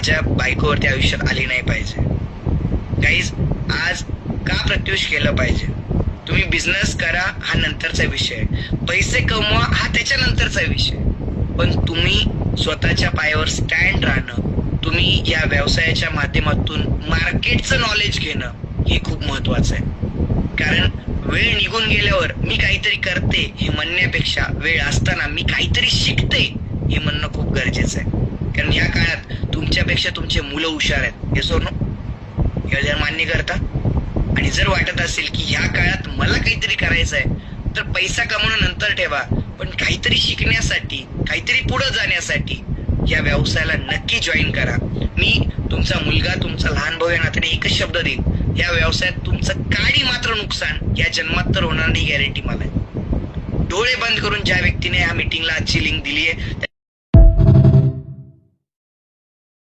माझ्या बायकोवरती आयुष्यात आली नाही पाहिजे. गाईज, आज का प्रत्युष केलं पाहिजे? तुम्ही बिझनेस करा हा नंतरचा विषय, पैसे कमवा हा त्याच्यानंतरचा विषय, पण तुम्ही स्वतःच्या पायावर स्टँड राहणं, तुम्ही या व्यवसायाच्या माध्यमातून मार्केटचं नॉलेज घेणं हे खूप महत्वाचं आहे. कारण वेळ निघून गेल्यावर मी काहीतरी करते हे म्हणण्यापेक्षा वेळ असताना मी काहीतरी शिकते हे म्हणणं खूप गरजेचं आहे. कारण या काळात तुमच्यापेक्षा तुमचे मुलं हुशार आहेत. हे सोनो हे जर मान्य करता, आणि जर वाटत असेल की ह्या काळात मला काहीतरी करायचं आहे तर पैसा कमवणं नंतर ठेवा, पण काहीतरी शिकण्यासाठी, काहीतरी पुढे जाण्यासाठी या व्यवसायाला नक्की जॉईन करा. मी तुमचा मुलगा, तुमचा लहान भाऊ या नात्याने एकच शब्द देईन, या व्यवसायात तुमचं काडी मात्र नुकसान या जन्मात तर होणार नाही, गॅरंटी मला आहे. डोळे बंद करून ज्या व्यक्तीने या मीटिंगला आजची लिंक दिली आहे